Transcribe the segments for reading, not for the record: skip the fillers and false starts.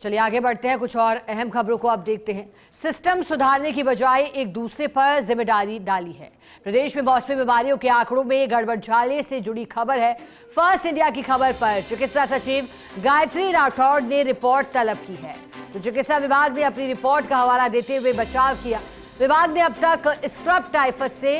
चलिए आगे बढ़ते हैं, कुछ और अहम खबरों को अब देखते हैं। सिस्टम सुधारने की बजाय एक दूसरे पर जिम्मेदारी डाली है। प्रदेश में मौसमी बीमारियों के आंकड़ों में गड़बड़झाले से जुड़ी खबर है। फर्स्ट इंडिया की खबर पर चिकित्सा सचिव गायत्री राठौड़ ने रिपोर्ट तलब की है, तो चिकित्सा विभाग ने अपनी रिपोर्ट का हवाला देते हुए बचाव किया। विभाग ने अब तक स्क्रब टाइफस से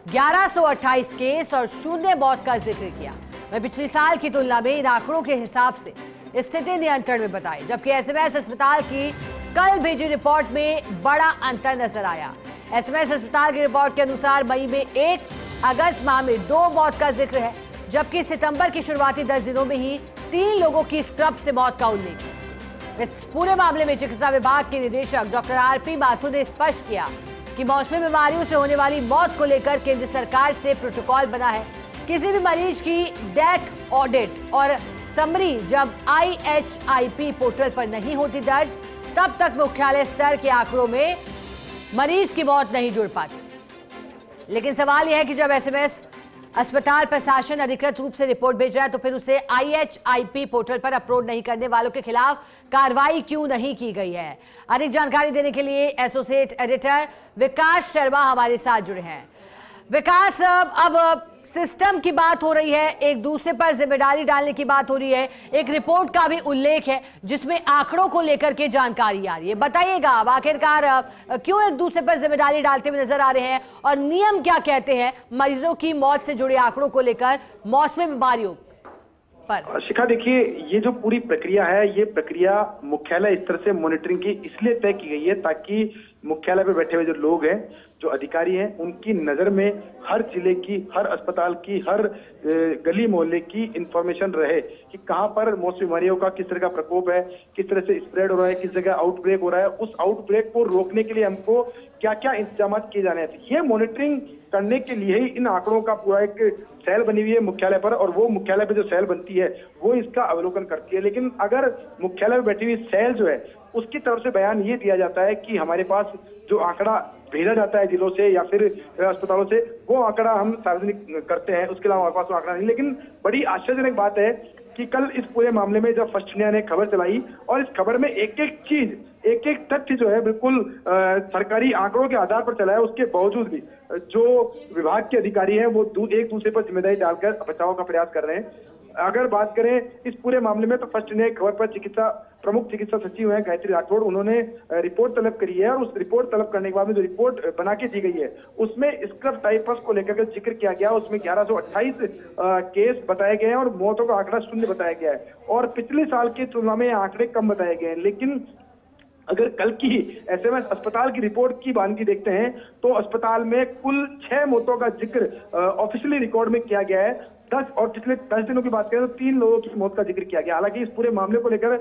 1128 केस और 0 मौत का जिक्र किया। वह पिछले साल की तुलना में इन आंकड़ों के हिसाब से स्थिति नियंत्रण में बताई, जबकि एसएमएस अस्पताल की कल भेजी रिपोर्ट में बड़ा अंतर नजर आया। एसएमएस अस्पताल की रिपोर्ट के अनुसार मई में 1 अगस्त माह में 2 मौत का जिक्र है, जबकि सितंबर की शुरुआती 10 दिनों में ही 3 लोगों की स्क्रब से मौत का उल्लेख है। इस पूरे मामले में चिकित्सा विभाग के निदेशक डॉक्टर आरपी माथुर ने स्पष्ट किया कि मौसमी बीमारियों से होने वाली मौत को लेकर केंद्र सरकार से प्रोटोकॉल बना है। किसी भी मरीज की डेथ ऑडिट और समरी जब IHIP पोर्टल पर नहीं होती दर्ज, तब तक मुख्यालय स्तर के आंकड़ों में मरीज की मौत नहीं जुड़ पाती। लेकिन सवाल यह है कि जब एसएमएस अस्पताल प्रशासन अधिकृत रूप से रिपोर्ट भेज रहा है, तो फिर उसे IHIP पोर्टल पर अपलोड नहीं करने वालों के खिलाफ कार्रवाई क्यों नहीं की गई है। अधिक जानकारी देने के लिए एसोसिएट एडिटर विकास शर्मा हमारे साथ जुड़े हैं। विकास, अब सिस्टम की बात हो रही है, एक दूसरे पर जिम्मेदारी डालने की बात हो रही है, एक रिपोर्ट का भी उल्लेख है जिसमें आंकड़ों को लेकर के जानकारी आ रही है। बताइएगा अब आखिरकार क्यों एक दूसरे पर जिम्मेदारी डालते हुए नजर आ रहे हैं और नियम क्या कहते हैं मरीजों की मौत से जुड़े आंकड़ों को लेकर मौसमी बीमारियों पर? शिखा, देखिए, ये जो पूरी प्रक्रिया है, ये प्रक्रिया मुख्यालय स्तर से मॉनिटरिंग की इसलिए तय की गई है ताकि मुख्यालय पे बैठे हुए जो लोग हैं, जो अधिकारी हैं, उनकी नजर में हर जिले की, हर अस्पताल की, हर गली मोहल्ले की इंफॉर्मेशन रहे कि कहां पर मौसमी बीमारियों का किस तरह का प्रकोप है, किस तरह से स्प्रेड हो रहा है, किस जगह आउटब्रेक हो रहा है। उस आउटब्रेक को रोकने के लिए हमको क्या क्या इंतजाम किए जाने हैं, ये मॉनिटरिंग करने के लिए ही इन आंकड़ों का पूरा एक सेल बनी हुई है मुख्यालय पर, और वो मुख्यालय पे जो सेल बनती है वो इसका अवलोकन करती है। लेकिन अगर मुख्यालय में बैठी हुई सेल जो है उसकी तरफ से बयान ये दिया जाता है कि हमारे पास जो आंकड़ा भेजा जाता है जिलों से या फिर अस्पतालों से, वो आंकड़ा हम सार्वजनिक करते हैं, उसके अलावा हमारे पास वो आंकड़ा नहीं। लेकिन बड़ी आश्चर्यजनक बात है कि कल इस पूरे मामले में जब फर्स्ट इंडिया ने खबर चलाई और इस खबर में एक एक चीज, एक एक तथ्य जो है बिल्कुल सरकारी आंकड़ों के आधार पर चला है, उसके बावजूद भी जो विभाग के अधिकारी हैं वो एक दूसरे पर जिम्मेदारी डालकर बचाव का प्रयास कर रहे हैं। अगर बात करें इस पूरे मामले में, तो फर्स्ट इंडिया खबर पर प्रमुख चिकित्सा सचिव हैं गायत्री राठौड़, उन्होंने रिपोर्ट तलब करी है और उस रिपोर्ट तलब करने के बाद में जो रिपोर्ट बना के दी गई है उसमें स्क्रब टाइफस को लेकर के जिक्र किया गया। उसमें 1128 केस बताए गए हैं और मौतों का आंकड़ा 0 बताया गया है और पिछले साल की तुलना में आंकड़े कम बताए गए हैं। लेकिन अगर कल की एसएमएस अस्पताल की रिपोर्ट की बानगी देखते हैं तो अस्पताल में कुल 6 मौतों का जिक्र ऑफिशियली रिकॉर्ड में किया गया है। 10 और पिछले 10 दिनों की बात करें तो 3 लोगों की मौत का जिक्र किया गया। हालांकि इस पूरे मामले को लेकर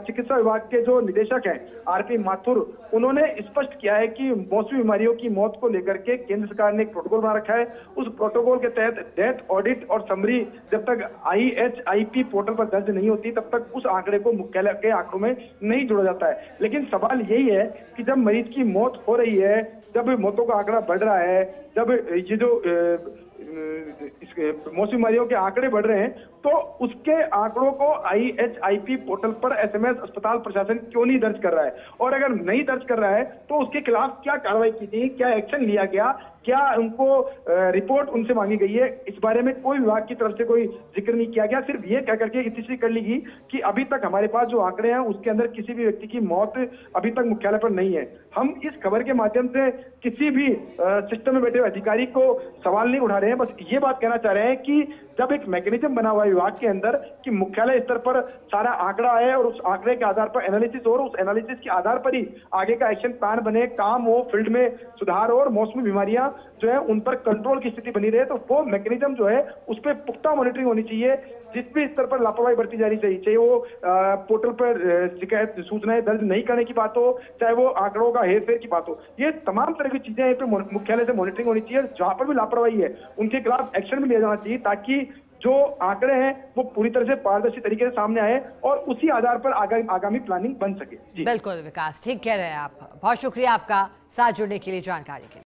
चिकित्सा विभाग के जो निदेशक हैं आरपी माथुर, उन्होंने स्पष्ट किया है कि मौसमी बीमारियों की मौत को लेकर के केंद्र सरकार ने एक प्रोटोकॉल बना रखा है। उस प्रोटोकॉल के तहत डेथ ऑडिट और समरी जब तक IHIP पोर्टल पर दर्ज नहीं होती तब तक उस आंकड़े को मुख्यालय के आंकड़ों में नहीं जोड़ा जाता है। लेकिन सवाल यही है कि जब मरीज की मौत हो रही है, जब मौतों का आंकड़ा बढ़ रहा है, जब ये जो मौसमी बीमारियों के आंकड़े बढ़ रहे हैं, तो उसके आंकड़ों को IHIP पोर्टल पर एसएमएस अस्पताल प्रशासन क्यों नहीं दर्ज कर रहा है? और अगर नहीं दर्ज कर रहा है तो उसके खिलाफ क्या कार्रवाई की गई, क्या एक्शन लिया गया, क्या उनको रिपोर्ट उनसे मांगी गई है? इस बारे में कोई विभाग की तरफ से कोई जिक्र नहीं किया गया। सिर्फ ये कह करके इतनी कर ली गई कि अभी तक हमारे पास जो आंकड़े हैं उसके अंदर किसी भी व्यक्ति की मौत अभी तक मुख्यालय पर नहीं है। हम इस खबर के माध्यम से किसी भी सिस्टम में बैठे हुए अधिकारी को सवाल नहीं उठा रहे हैं, बस ये बात कहना चाह रहे हैं कि जब एक मैकेनिज्म बना हुआ है विभाग के अंदर कि मुख्यालय स्तर पर सारा आंकड़ा आए और उस आंकड़े के आधार पर एनालिसिस हो और उस एनालिसिस के आधार पर ही आगे का एक्शन प्लान बने, काम हो, फील्ड में सुधार हो और मौसमी बीमारियां जो है उन पर कंट्रोल की स्थिति बनी रहे, तो वो मैकेनिज्म जो है उस पर पुख्ता मॉनिटरिंग होनी चाहिए। जिस भी स्तर पर लापरवाही बरती जा रही चाहिए, चाहे वो पोर्टल पर शिकायत सूचनाएं दर्ज नहीं करने की बात हो, चाहे वो आंकड़ों का हेरफेर की बात हो, ये तमाम तरह की चीजें यहाँ पे मुख्यालय से मॉनिटरिंग होनी चाहिए। जहां पर भी लापरवाही है उनके खिलाफ एक्शन भी लिया जाना चाहिए ताकि जो आंकड़े हैं वो पूरी तरह से पारदर्शी तरीके से सामने आए और उसी आधार पर आगामी प्लानिंग बन सके। बिल्कुल विकास, ठीक कह रहे हैं आप। बहुत शुक्रिया आपका साथ जुड़ने के लिए, जानकारी के लिए।